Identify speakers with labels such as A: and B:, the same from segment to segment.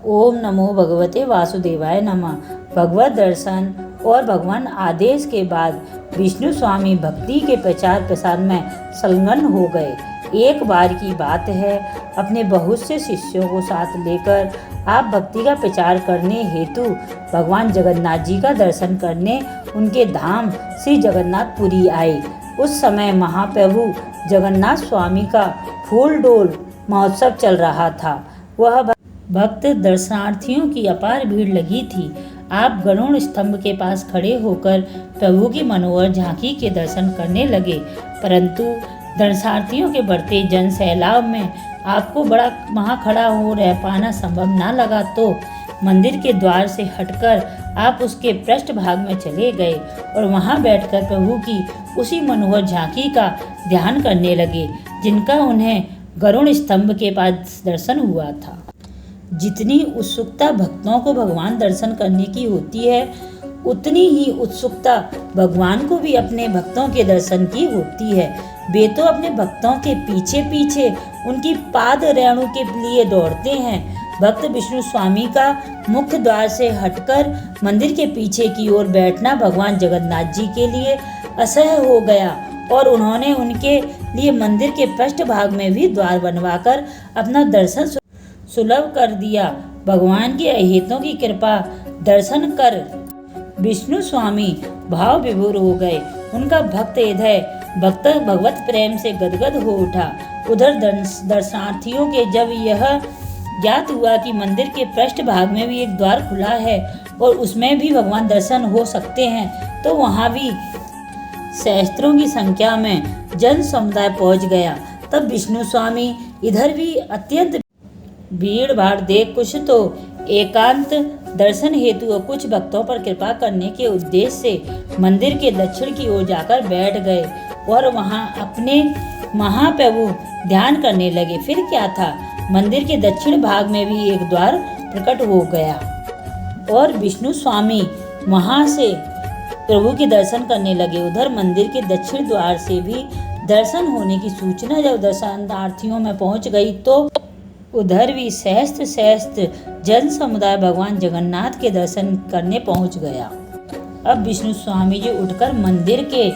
A: ओम नमो भगवते वासुदेवाय नमः। भगवत दर्शन और भगवान आदेश के बाद विष्णु स्वामी भक्ति के प्रचार प्रसार में संलग्न हो गए। एक बार की बात है, अपने बहुत से शिष्यों को साथ लेकर आप भक्ति का प्रचार करने हेतु भगवान जगन्नाथ जी का दर्शन करने उनके धाम श्री जगन्नाथपुरी आए। उस समय महाप्रभु जगन्नाथ स्वामी का फूल डोल महोत्सव चल रहा था। वह भक्त दर्शनार्थियों की अपार भीड़ लगी थी। आप गरुड़ स्तंभ के पास खड़े होकर प्रभु की मनोहर झांकी के दर्शन करने लगे, परंतु दर्शनार्थियों के बढ़ते जन सैलाब में आपको बड़ा वहाँ खड़ा हो रह पाना संभव ना लगा, तो मंदिर के द्वार से हटकर आप उसके पृष्ठ भाग में चले गए और वहाँ बैठकर प्रभु की उसी मनोहर झांकी का ध्यान करने लगे, जिनका उन्हें गरुड़ स्तंभ के पास दर्शन हुआ था। जितनी उत्सुकता भक्तों को भगवान दर्शन करने की होती है, उतनी ही उत्सुकता भगवान को भी अपने भक्तों के दर्शन की होती है। वे तो अपने भक्तों के पीछे पीछे उनकी पाद रेणु के लिए दौड़ते हैं। भक्त विष्णु स्वामी का मुख्य द्वार से हटकर मंदिर के पीछे की ओर बैठना भगवान जगन्नाथ जी के लिए असह्य हो गया और उन्होंने उनके लिए मंदिर के पृष्ठ भाग में भी द्वार बनवाकर अपना दर्शन सुलभ कर दिया। भगवान की अहेतों की कृपा दर्शन कर विष्णु स्वामी भाव विभोर हो गए। उनका भक्त हृदय भगवत प्रेम से गदगद हो उठा। उधर दर्शनार्थियों के जब यह ज्ञात हुआ कि मंदिर के पृष्ठ भाग में भी एक द्वार खुला है और उसमें भी भगवान दर्शन हो सकते हैं, तो वहाँ भी सहस्त्रों की संख्या में जन समुदाय पहुँच गया। तब विष्णु स्वामी इधर भी अत्यंत भीड़ भाड़ देख कुछ तो एकांत दर्शन हेतु और कुछ भक्तों पर कृपा करने के उद्देश्य से मंदिर के दक्षिण की ओर जाकर बैठ गए और वहां अपने महाप्रभु ध्यान करने लगे। फिर क्या था, मंदिर के दक्षिण भाग में भी एक द्वार प्रकट हो गया और विष्णु स्वामी वहां से प्रभु के दर्शन करने लगे। उधर मंदिर के दक्षिण द्वार से भी दर्शन होने की सूचना जब दर्शनार्थियों में पहुंच गई, तो उधर भी सहस्त्र जन समुदाय भगवान जगन्नाथ के दर्शन करने पहुंच गया। अब विष्णु स्वामी जी उठकर मंदिर के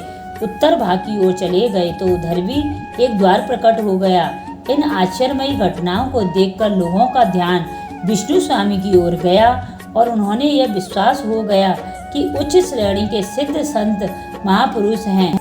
A: उत्तर भाग की ओर चले गए, तो उधर भी एक द्वार प्रकट हो गया। इन आश्चर्यमयी घटनाओं को देखकर लोगों का ध्यान विष्णु स्वामी की ओर गया और उन्होंने यह विश्वास हो गया कि उच्च श्रेणी के सिद्ध संत महापुरुष हैं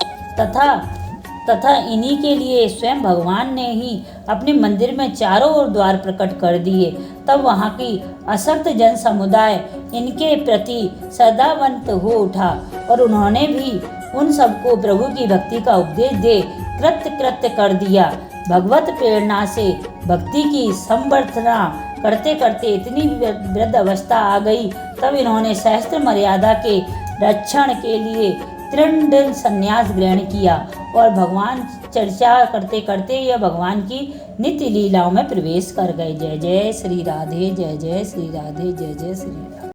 A: तथा इन्हीं के लिए स्वयं भगवान ने ही अपने मंदिर में चारों ओर द्वार प्रकट कर दिए। तब वहाँ की असक्त जन समुदाय इनके प्रति श्रद्धावंत हो उठा और उन्होंने भी उन सबको प्रभु की भक्ति का उपदेश दे कृत्य कर दिया। भगवत प्रेरणा से भक्ति की संवर्धना करते करते इतनी वृद्ध अवस्था आ गई, तब इन्होंने सहस्त्र मर्यादा के रक्षण के लिए दृढ़ संन्यास ग्रहण किया और भगवान चर्चा करते करते यह भगवान की नित्य लीलाओं में प्रवेश कर गए। जय जय श्री राधे, जय जय श्री राधे, जय जय श्री राधे।